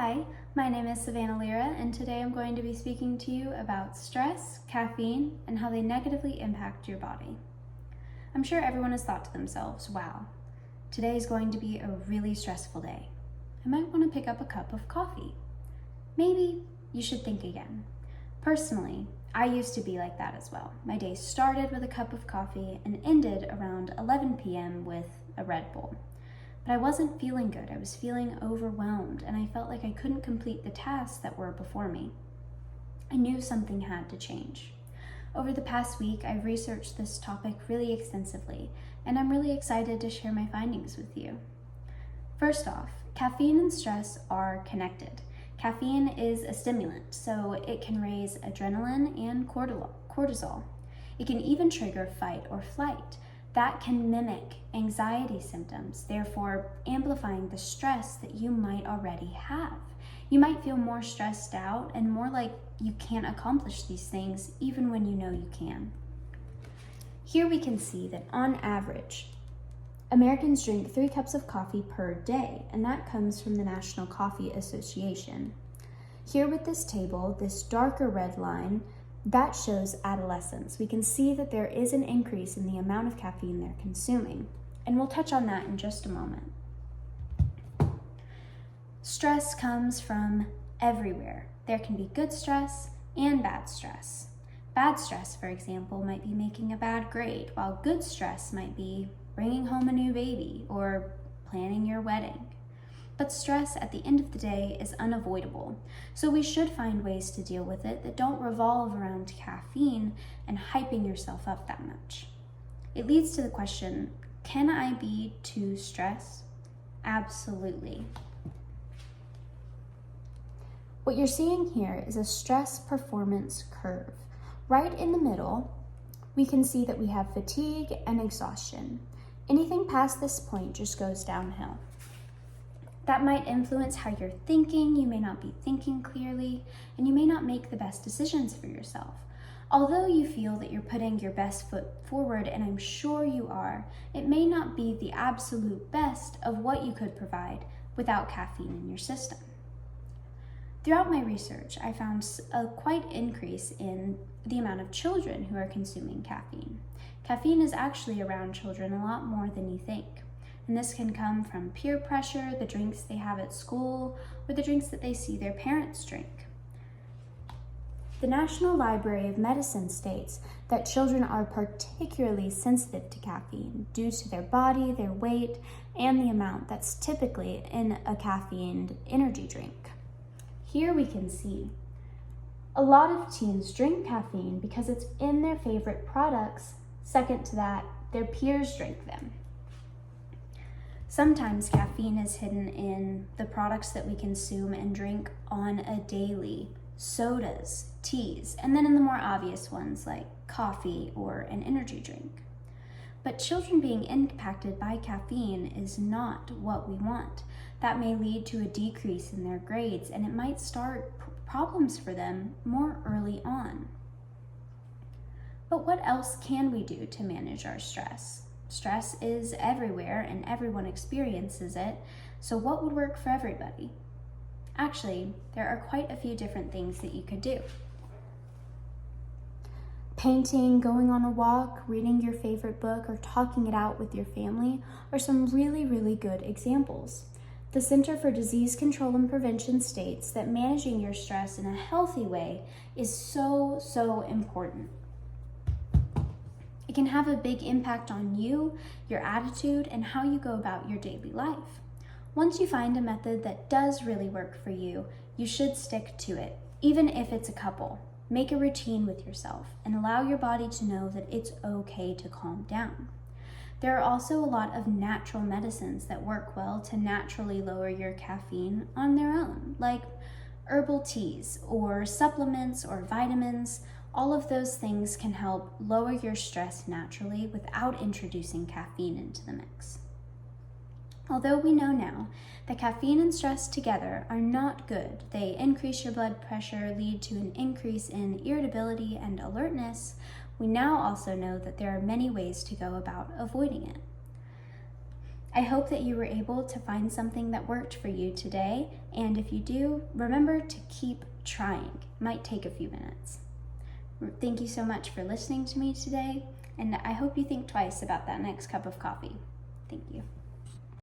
Hi, my name is Savannah, and today I'm going to be speaking to you about stress, caffeine, and how they negatively impact your body. I'm sure everyone has thought to themselves, wow, today is going to be a really stressful day. I might want to pick up a cup of coffee. Maybe you should think again. Personally, I used to be like that as well. My day started with a cup of coffee and ended around 11 p.m. with a Red Bull. But I wasn't feeling good. I was feeling overwhelmed, and I felt like I couldn't complete the tasks that were before me. I knew something had to change. Over the past week, I've researched this topic really extensively, and I'm really excited to share my findings with you. First off, caffeine and stress are connected. Caffeine is a stimulant, so it can raise adrenaline and cortisol. It can even trigger fight or flight. That can mimic anxiety symptoms, therefore amplifying the stress that you might already have. You might feel more stressed out and more like you can't accomplish these things even when you know you can. Here we can see that on average, Americans drink 3 cups of coffee per day, and that comes from the National Coffee Association. Here with this table, this darker red line, that shows adolescents. We can see that there is an increase in the amount of caffeine they're consuming, and we'll touch on that in just a moment. Stress comes from everywhere. There can be good stress and bad stress. Bad stress, for example, might be making a bad grade, while good stress might be bringing home a new baby or planning your wedding. But stress at the end of the day is unavoidable, so we should find ways to deal with it that don't revolve around caffeine and hyping yourself up that much. It leads to the question, can I be too stressed? Absolutely. What you're seeing here is a stress performance curve. Right in the middle, we can see that we have fatigue and exhaustion. Anything past this point just goes downhill. That might influence how you're thinking. You may not be thinking clearly, and you may not make the best decisions for yourself. Although you feel that you're putting your best foot forward, and I'm sure you are, it may not be the absolute best of what you could provide without caffeine in your system. Throughout my research, I found a quite increase in the amount of children who are consuming caffeine. Caffeine is actually around children a lot more than you think. And this can come from peer pressure, the drinks they have at school, or the drinks that they see their parents drink. The National Library of Medicine states that children are particularly sensitive to caffeine due to their body, their weight, and the amount that's typically in a caffeined energy drink. Here we can see a lot of teens drink caffeine because it's in their favorite products. Second to that, their peers drink them. Sometimes caffeine is hidden in the products that we consume and drink on a daily, sodas, teas, and then in the more obvious ones like coffee or an energy drink. But children being impacted by caffeine is not what we want. That may lead to a decrease in their grades, and it might start problems for them more early on. But what else can we do to manage our stress? Stress is everywhere and everyone experiences it, so what would work for everybody? Actually, there are quite a few different things that you could do. Painting, going on a walk, reading your favorite book, or talking it out with your family are some really good examples. The Center for Disease Control and Prevention states that managing your stress in a healthy way is so important. It can have a big impact on you, your attitude, and how you go about your daily life. Once you find a method that does really work for you, you should stick to it, even if it's a couple. Make a routine with yourself and allow your body to know that it's okay to calm down. There are also a lot of natural medicines that work well to naturally lower your caffeine on their own, like herbal teas or supplements or vitamins. All of those things can help lower your stress naturally without introducing caffeine into the mix. Although we know now that caffeine and stress together are not good, they increase your blood pressure, lead to an increase in irritability and alertness, we now also know that there are many ways to go about avoiding it. I hope that you were able to find something that worked for you today, and if you do, remember to keep trying. It might take a few minutes. Thank you so much for listening to me today, and I hope you think twice about that next cup of coffee. Thank you.